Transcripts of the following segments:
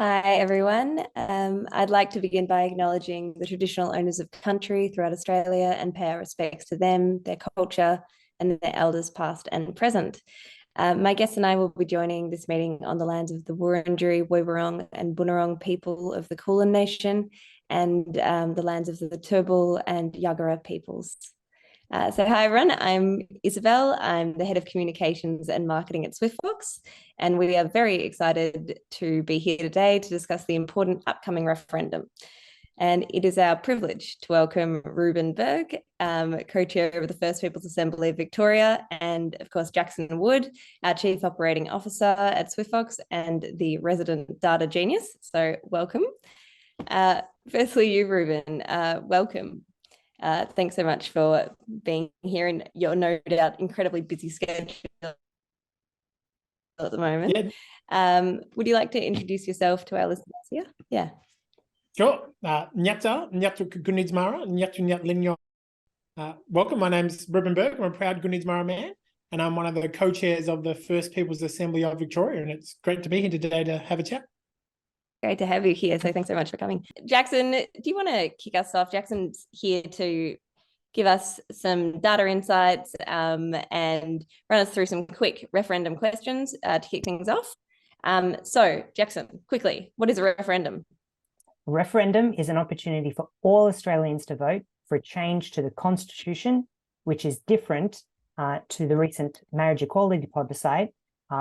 Hi, everyone. I'd like to begin by acknowledging the traditional owners of country throughout Australia and pay our respects to them, their culture, and their elders past and present. My guests and I will be joining this meeting on the lands of the Wurundjeri, Woiwurrung, and Bunurong people of the Kulin Nation and the lands of the Turrbal and Yagara peoples. So hi everyone, I'm Isabel. I'm the head of communications and marketing at SwiftFox, and we are very excited to be here today to discuss the important upcoming referendum. And it is our privilege to welcome Rueben Berg, co-chair of the First Peoples Assembly of Victoria, and of course Jackson Wood, our chief operating officer at SwiftFox and the resident data genius. So welcome. Firstly, you, Rueben, welcome. Thanks so much for being here and your no doubt incredibly busy schedule at the moment. Yeah. Would you like to introduce yourself to our listeners here? Yeah. Sure. Welcome. My name's Rueben Berg. I'm a proud Gunidzmara man, and I'm one of the co-chairs of the First Peoples Assembly of Victoria, and it's great to be here today to have a chat. Great to have you here. So thanks so much for coming. Jackson, do you want to kick us off? Jackson's here to give us some data insights and run us through some quick referendum questions to kick things off. So Jackson, quickly, what is a referendum? A referendum is an opportunity for all Australians to vote for a change to the Constitution, which is different to the recent marriage equality plebiscite,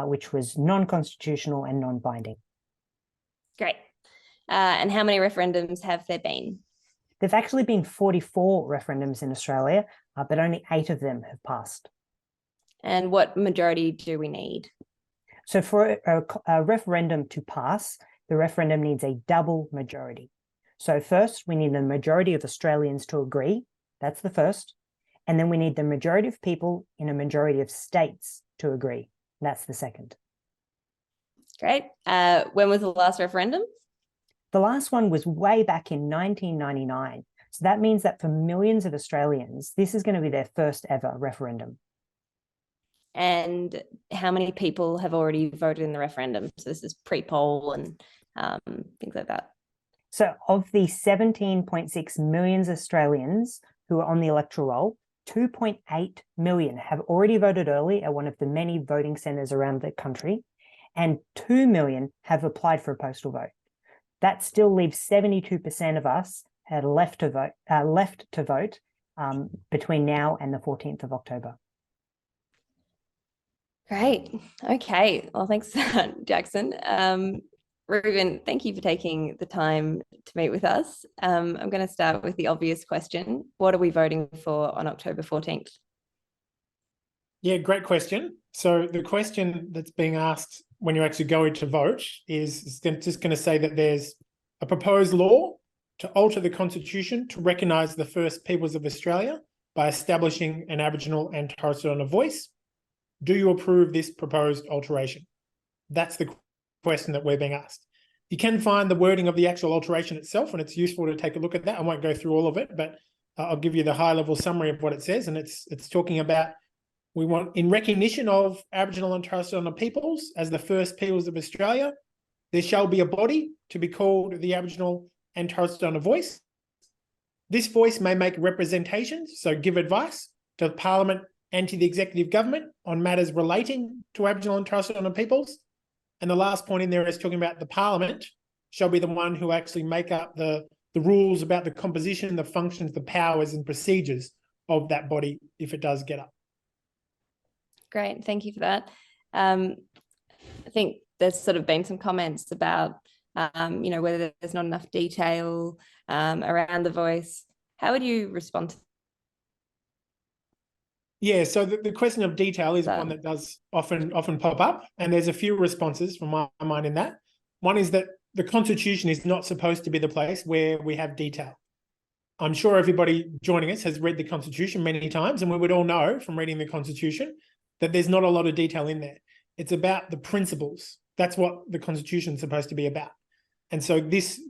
which was non-constitutional and non-binding. Great. And how many referendums have there been? There've actually been 44 referendums in Australia, but only 8 of them have passed. And what majority do we need? So for a referendum to pass, the referendum needs a double majority. So first, we need the majority of Australians to agree. That's the first. And then we need the majority of people in a majority of states to agree. That's the second. Great. When was the last referendum? The last one was way back in 1999. So that means that for millions of Australians, this is going to be their first ever referendum. And how many people have already voted in the referendum? So this is pre-poll and things like that. So of the 17.6 million Australians who are on the electoral roll, 2.8 million have already voted early at one of the many voting centres around the country, and 2 million have applied for a postal vote. That still leaves 72% of us had left to vote between now and the 14th of October. Great. Okay. Well, thanks, Jackson. Rueben, thank you for taking the time to meet with us. I'm going to start with the obvious question. What are we voting for on October 14th? Yeah, great question. So the question that's being asked when you actually go in to vote is just going to say that there's a proposed law to alter the Constitution to recognise the First Peoples of Australia by establishing an Aboriginal and Torres Strait Islander voice. Do you approve this proposed alteration? That's the question that we're being asked. You can find the wording of the actual alteration itself, and it's useful to take a look at that. I won't go through all of it, but I'll give you the high-level summary of what it says, and it's talking about we want, in recognition of Aboriginal and Torres Strait Islander peoples as the first peoples of Australia, there shall be a body to be called the Aboriginal and Torres Strait Islander voice. This voice may make representations, so give advice to the Parliament and to the executive government on matters relating to Aboriginal and Torres Strait Islander peoples. And the last point in there is talking about the Parliament shall be the one who actually make up the rules about the composition, the functions, the powers and procedures of that body if it does get up. Great, thank you for that. I think there's sort of been some comments about, whether there's not enough detail around the voice. How would you respond to that? Yeah, so the question of detail is one that does often pop up, and there's a few responses from my mind in that. One is that the Constitution is not supposed to be the place where we have detail. I'm sure everybody joining us has read the Constitution many times, and we would all know from reading the Constitution that there's not a lot of detail in there. It's about the principles. That's what the Constitution is supposed to be about. And so this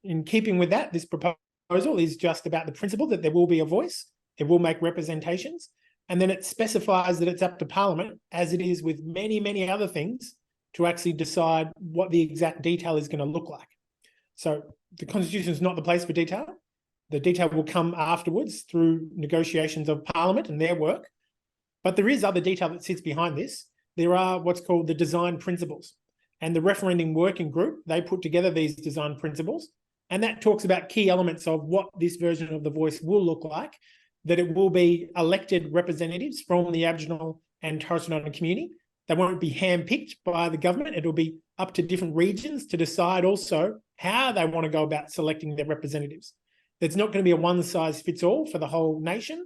in keeping with that, this proposal is just about the principle that there will be a voice, it will make representations, and then it specifies that it's up to Parliament, as it is with many, many other things, to actually decide what the exact detail is going to look like. So the Constitution is not the place for detail. The detail will come afterwards through negotiations of Parliament and their work. But there is other detail that sits behind this. There are what's called the design principles. And the referendum working group, they put together these design principles. And that talks about key elements of what this version of the voice will look like, that it will be elected representatives from the Aboriginal and Torres Strait Islander community. They won't be handpicked by the government. It'll be up to different regions to decide also how they want to go about selecting their representatives. There's not going to be a one-size-fits-all for the whole nation.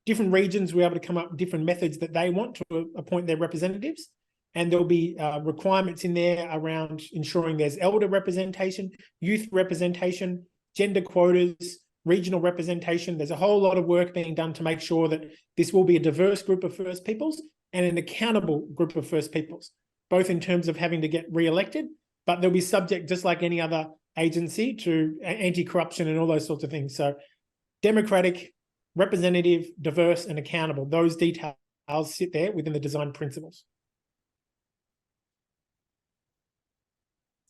Different regions will be able to come up with different methods that they want to appoint their representatives. And there'll be requirements in there around ensuring there's elder representation, youth representation, gender quotas, regional representation. There's a whole lot of work being done to make sure that this will be a diverse group of First Peoples and an accountable group of First Peoples, both in terms of having to get re-elected, but they'll be subject, just like any other agency, to anti-corruption and all those sorts of things. So democratic, representative, diverse, and accountable. Those details sit there within the design principles.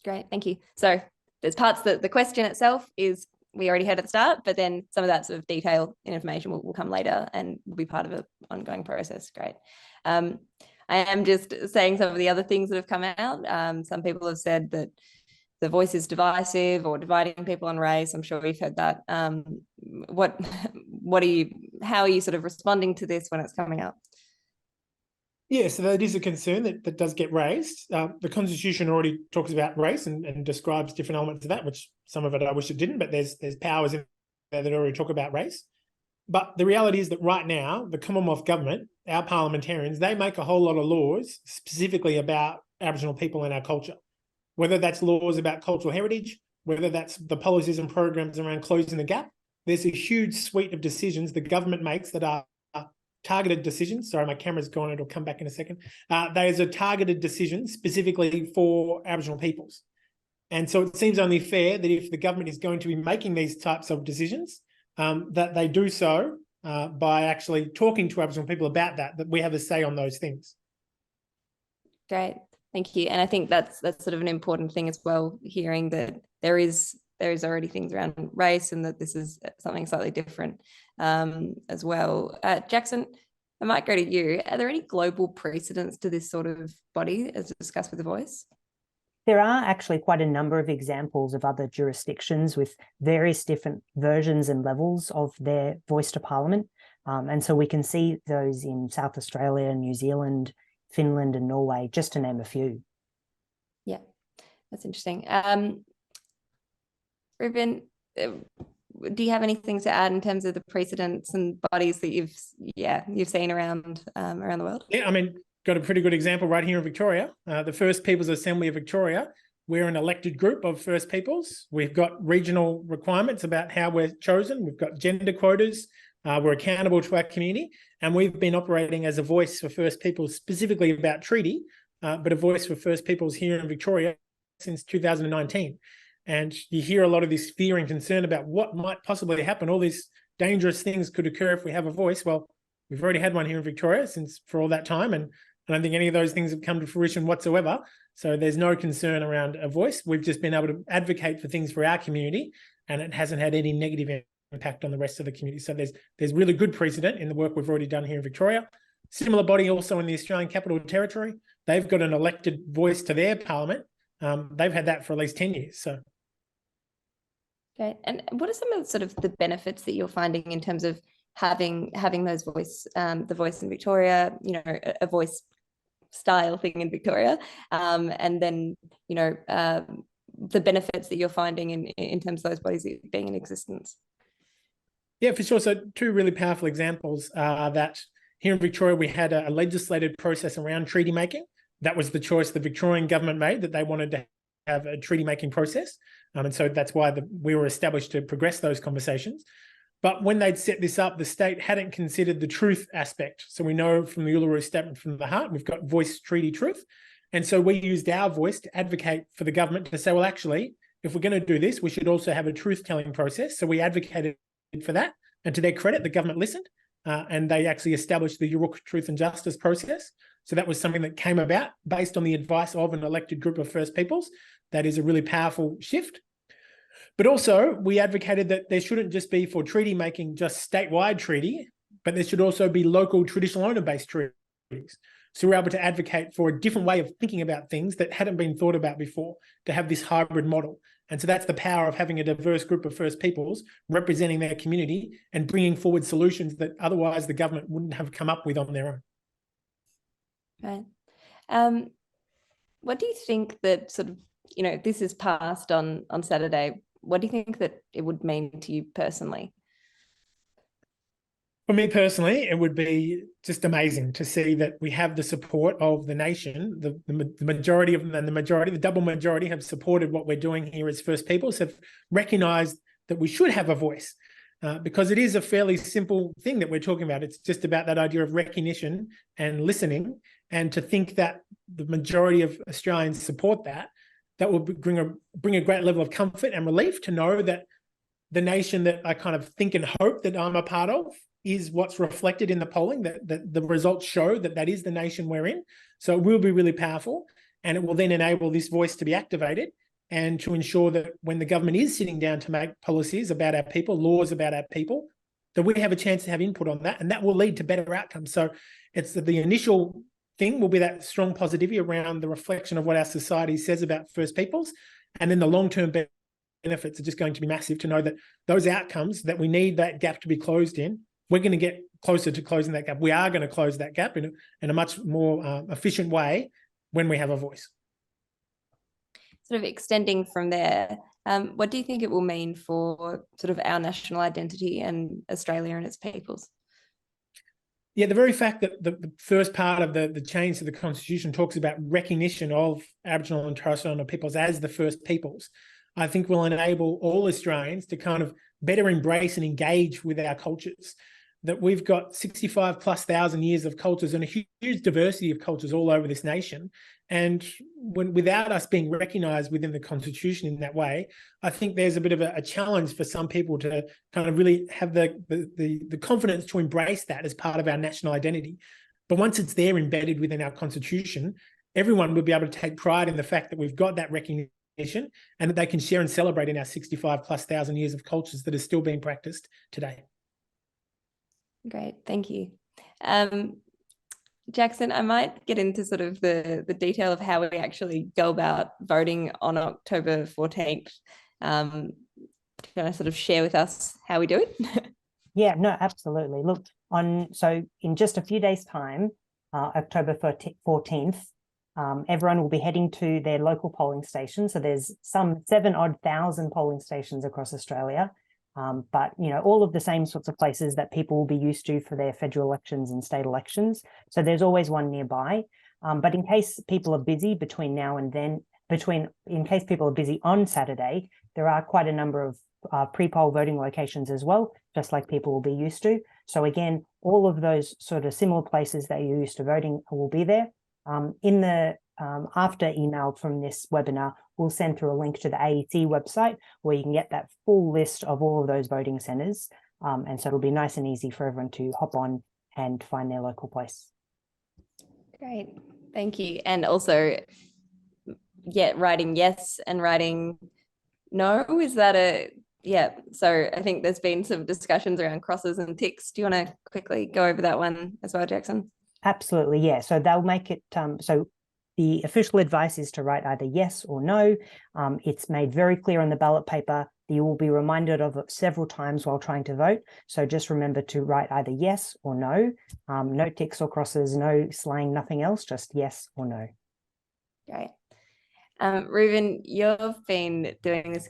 Great, thank you. So there's parts that the question itself is, we already heard at the start, but then some of that sort of detail and information will come later and will be part of an ongoing process. Great. I am just saying some of the other things that have come out. Some people have said that the voice is divisive or dividing people on race. I'm sure we've heard that. How are you sort of responding to this when it's coming out? Yeah, so that is a concern that does get raised. The Constitution already talks about race and describes different elements of that, which some of it I wish it didn't, but there's powers in there that already talk about race. But the reality is that right now, the Commonwealth Government, our parliamentarians, they make a whole lot of laws specifically about Aboriginal people and our culture, whether that's laws about cultural heritage, whether that's the policies and programs around closing the gap. There's a huge suite of decisions the government makes that are targeted decisions. Sorry, my camera's gone. It'll come back in a second. There's a targeted decision specifically for Aboriginal peoples. And so it seems only fair that if the government is going to be making these types of decisions, that they do so by actually talking to Aboriginal people about that we have a say on those things. Great, thank you. And I think that's sort of an important thing as well, hearing that there is already things around race and that this is something slightly different as well. Jackson, I might go to you. Are there any global precedents to this sort of body as discussed with The Voice? There are actually quite a number of examples of other jurisdictions with various different versions and levels of their voice to Parliament. And so we can see those in South Australia, New Zealand, Finland and Norway, just to name a few. Yeah, that's interesting. Rueben, do you have anything to add in terms of the precedents and bodies that you've seen around the world? Yeah, I mean, got a pretty good example right here in Victoria. The First Peoples Assembly of Victoria, we're an elected group of First Peoples. We've got regional requirements about how we're chosen. We've got gender quotas. We're accountable to our community. And we've been operating as a voice for First Peoples, specifically about treaty, but a voice for First Peoples here in Victoria since 2019. And you hear a lot of this fear and concern about what might possibly happen. All these dangerous things could occur if we have a voice. Well, we've already had one here in Victoria for all that time. And I don't think any of those things have come to fruition whatsoever. So there's no concern around a voice. We've just been able to advocate for things for our community, and it hasn't had any negative impact on the rest of the community. So there's really good precedent in the work we've already done here in Victoria. Similar body also in the Australian Capital Territory. They've got an elected voice to their parliament. They've had that for at least 10 years. So. Okay. And what are some of sort of the benefits that you're finding in terms of having those the voice in Victoria, a voice style thing in Victoria, and then, the benefits that you're finding in terms of those bodies being in existence? Yeah, for sure. So two really powerful examples are that here in Victoria, we had a legislated process around treaty making. That was the choice the Victorian government made, that they wanted to have a treaty making process. And so that's why we were established to progress those conversations. But when they'd set this up, the state hadn't considered the truth aspect. So we know from the Uluru Statement from the Heart, we've got voice treaty truth. And so we used our voice to advocate for the government to say, well, actually, if we're going to do this, we should also have a truth-telling process. So we advocated for that. And to their credit, the government listened. and they actually established the Yuruk Truth and Justice process. So that was something that came about based on the advice of an elected group of First Peoples. That is a really powerful shift. But also, we advocated that there shouldn't just be for treaty making just statewide treaty, but there should also be local traditional owner-based treaties. So we're able to advocate for a different way of thinking about things that hadn't been thought about before, to have this hybrid model. And so that's the power of having a diverse group of First Peoples representing their community and bringing forward solutions that otherwise the government wouldn't have come up with on their own. Right. What do you think that sort of, this is passed on Saturday? What do you think that it would mean to you personally? For me personally, it would be just amazing to see that we have the support of the nation. The majority of them, the double majority have supported what we're doing here as First Peoples, have recognised that we should have a voice, because it is a fairly simple thing that we're talking about. It's just about that idea of recognition and listening, and to think that the majority of Australians support that will bring a great level of comfort and relief to know that the nation that I kind of think and hope that I'm a part of is what's reflected in the polling, that the results show that is the nation we're in. So it will be really powerful, and it will then enable this voice to be activated and to ensure that when the government is sitting down to make policies about our people, laws about our people, that we have a chance to have input on that, and that will lead to better outcomes. So it's the initial thing will be that strong positivity around the reflection of what our society says about First Peoples, and then the long-term benefits are just going to be massive to know that those outcomes that we need that gap to be closed in, we're going to get closer to closing that gap. We are going to close that gap in a much more efficient way when we have a voice. Sort of extending from there, what do you think it will mean for sort of our national identity and Australia and its peoples? Yeah, the very fact that the first part of the change to the Constitution talks about recognition of Aboriginal and Torres Strait Islander peoples as the First Peoples, I think will enable all Australians to kind of better embrace and engage with our cultures. That we've got 65,000+ years of cultures and a huge diversity of cultures all over this nation. And without us being recognised within the Constitution in that way, I think there's a bit of a challenge for some people to kind of really have the confidence to embrace that as part of our national identity. But once it's there embedded within our Constitution, everyone will be able to take pride in the fact that we've got that recognition and that they can share and celebrate in our 65,000+ years of cultures that are still being practiced today. Great, thank you. Jackson, I might get into sort of the detail of how we actually go about voting on October 14th. Can I sort of share with us how we do it? Yeah, no, absolutely. Look, so in just a few days' time, October 14th, everyone will be heading to their local polling station. So there's some 7,000 polling stations across Australia. But, all of the same sorts of places that people will be used to for their federal elections and state elections. So there's always one nearby. But in case people are busy between now and then, in case people are busy on Saturday, there are quite a number of pre-poll voting locations as well, just like people will be used to. So again, all of those sort of similar places that you're used to voting will be there. In the after email from this webinar, we'll send through a link to the AEC website where you can get that full list of all of those voting centres. And so it'll be nice and easy for everyone to hop on and find their local place. Great, thank you. And also, writing yes and writing no, is that so I think there's been some discussions around crosses and ticks. Do you want to quickly go over that one as well, Jackson? Absolutely, yeah. So they'll make it, so the official advice is to write either yes or no. It's made very clear on the ballot paper that you will be reminded of it several times while trying to vote. So just remember to write either yes or no. No ticks or crosses, no slang, nothing else, just yes or no. Great. Rueben, you've been doing this,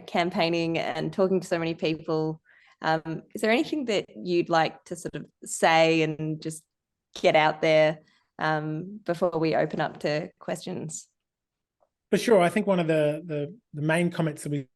campaigning and talking to so many people. Is there anything that you'd like to sort of say and just get out there before we open up to questions? For sure. I think one of the main comments that we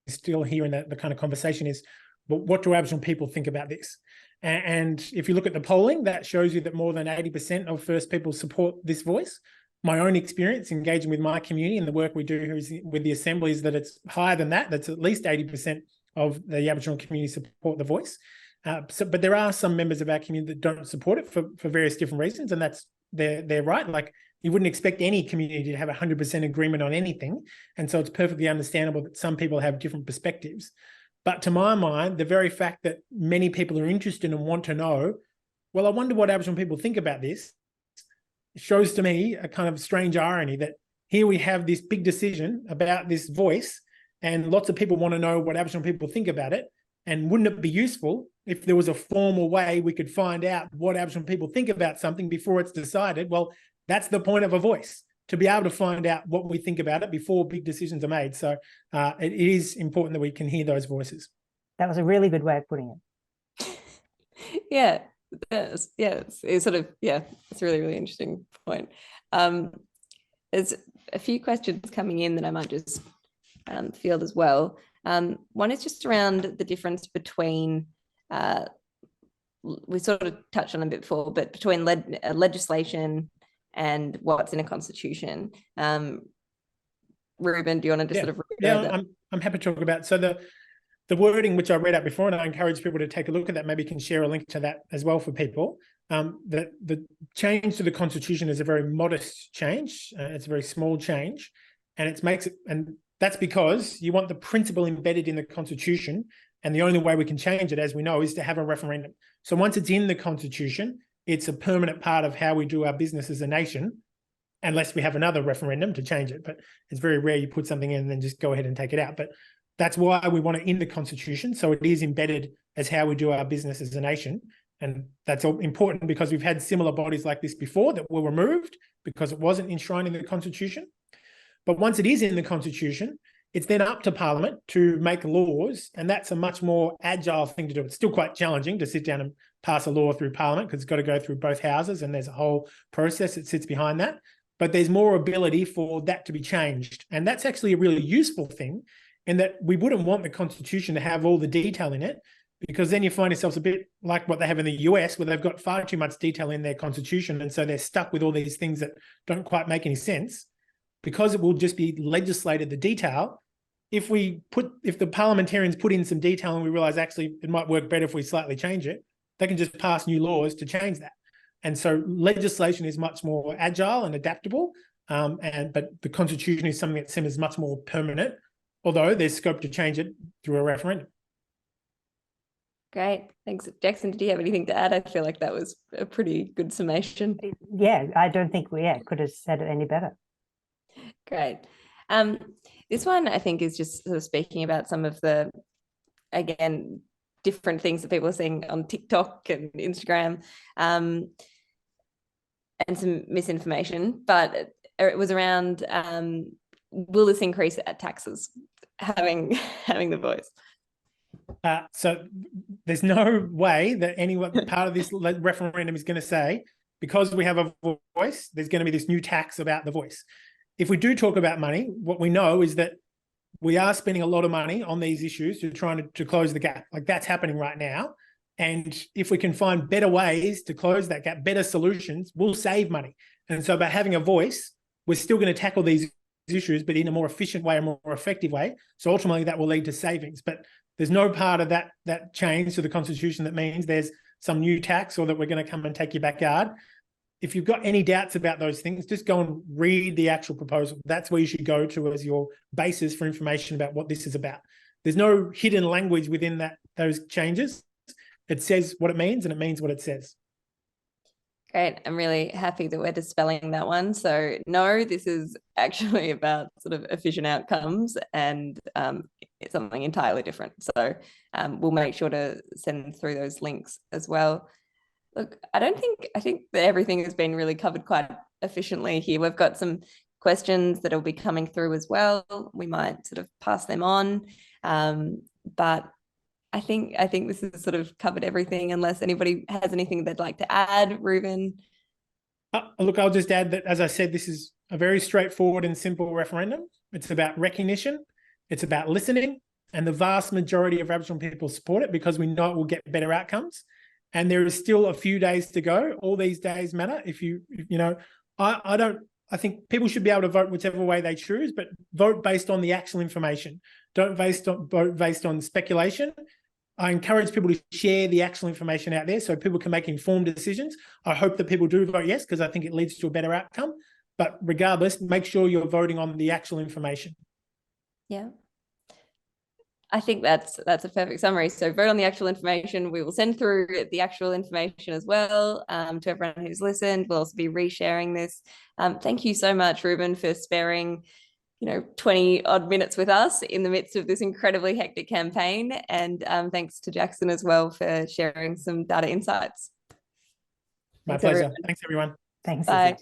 still hear in the kind of conversation is, well, what do Aboriginal people think about this? And if you look at the polling, that shows you that more than 80% of First People support this voice. My own experience engaging with my community and the work we do with the Assembly is that it's higher than that. That's at least 80% of the Aboriginal community support the voice. But there are some members of our community that don't support it for various different reasons, and that's they're right. Like, you wouldn't expect any community to have 100% agreement on anything, and so it's perfectly understandable that some people have different perspectives. But to my mind, the very fact that many people are interested and want to know, well, I wonder what Aboriginal people think about this, shows to me a kind of strange irony that here we have this big decision about this voice, and lots of people want to know what Aboriginal people think about it. And wouldn't it be useful if there was a formal way we could find out what Aboriginal people think about something before it's decided? Well, that's the point of a voice, to be able to find out what we think about it before big decisions are made. So it is important that we can hear those voices. That was a really good way of putting it. Yeah, it's sort of, it's a really, really interesting point. There's a few questions coming in that I might just field as well. One is just around the difference between, we sort of touched on a bit before, but between legislation and what's in a constitution. Rueben, do you want to just sort of that? I'm happy to talk about. So the wording which I read out before, and I encourage people to take a look at that, maybe can share a link to that as well for people. The change to the constitution is a very modest change. It's a very small change, and and that's because you want the principle embedded in the constitution, and the only way we can change it, as we know, is to have a referendum. So once it's in the constitution, it's a permanent part of how we do our business as a nation, unless we have another referendum to change it. But it's very rare you put something in and then just go ahead and take it out. But that's why we want it in the constitution, so it is embedded as how we do our business as a nation. And that's important because we've had similar bodies like this before that were removed because it wasn't enshrined in the constitution. But once it is in the constitution, it's then up to Parliament to make laws, and that's a much more agile thing to do. It's still quite challenging to sit down and pass a law through Parliament because it's got to go through both houses, and there's a whole process that sits behind that. But there's more ability for that to be changed. And that's actually a really useful thing, in that we wouldn't want the constitution to have all the detail in it, because then you find yourselves a bit like what they have in the US, where they've got far too much detail in their constitution, and so they're stuck with all these things that don't quite make any sense. Because it will just be legislated, the detail, if the parliamentarians put in some detail and we realize actually it might work better if we slightly change it, they can just pass new laws to change that. And so legislation is much more agile and adaptable, but the constitution is something that seems much more permanent, although there's scope to change it through a referendum. Great, thanks. Jackson, did you have anything to add? I feel like that was a pretty good summation. Yeah, I don't think we could have said it any better. Great. This one, I think, is just sort of speaking about some of the, again, different things that people are seeing on TikTok and Instagram, and some misinformation. But it was around, will this increase at taxes, having the voice? So there's no way that anyone part of this referendum is going to say, because we have a voice, there's going to be this new tax about the voice. If we do talk about money, what we know is that we are spending a lot of money on these issues to try to close the gap. Like, that's happening right now. And if we can find better ways to close that gap, better solutions, we'll save money. And so by having a voice, we're still going to tackle these issues, but in a more efficient way, a more effective way. So ultimately that will lead to savings. But there's no part of that change to the constitution that means there's some new tax or that we're going to come and take your backyard. If you've got any doubts about those things, just go and read the actual proposal. That's where you should go to as your basis for information about what this is about. There's no hidden language within those changes. It says what it means, and it means what it says. Great. I'm really happy that we're dispelling that one. So no, this is actually about sort of efficient outcomes, and it's something entirely different. So we'll make sure to send through those links as well. Look, I think that everything has been really covered quite efficiently here. We've got some questions that will be coming through as well. We might sort of pass them on, but I think this has sort of covered everything, unless anybody has anything they'd like to add. Rueben? Look, I'll just add that, as I said, this is a very straightforward and simple referendum. It's about recognition. It's about listening. And the vast majority of Aboriginal people support it because we know it will get better outcomes. And there is still a few days to go. All these days matter. I think people should be able to vote whichever way they choose, but vote based on the actual information. Don't vote based on speculation. I encourage people to share the actual information out there so people can make informed decisions. I hope that people do vote yes, because I think it leads to a better outcome. But regardless, make sure you're voting on the actual information. Yeah. I think that's a perfect summary. So vote on the actual information. We will send through the actual information as well to everyone who's listened. We'll also be resharing this. Thank you so much, Rueben, for sparing 20 odd minutes with us in the midst of this incredibly hectic campaign. And thanks to Jackson as well for sharing some data insights. My pleasure. Thanks, everyone. Thanks. Bye.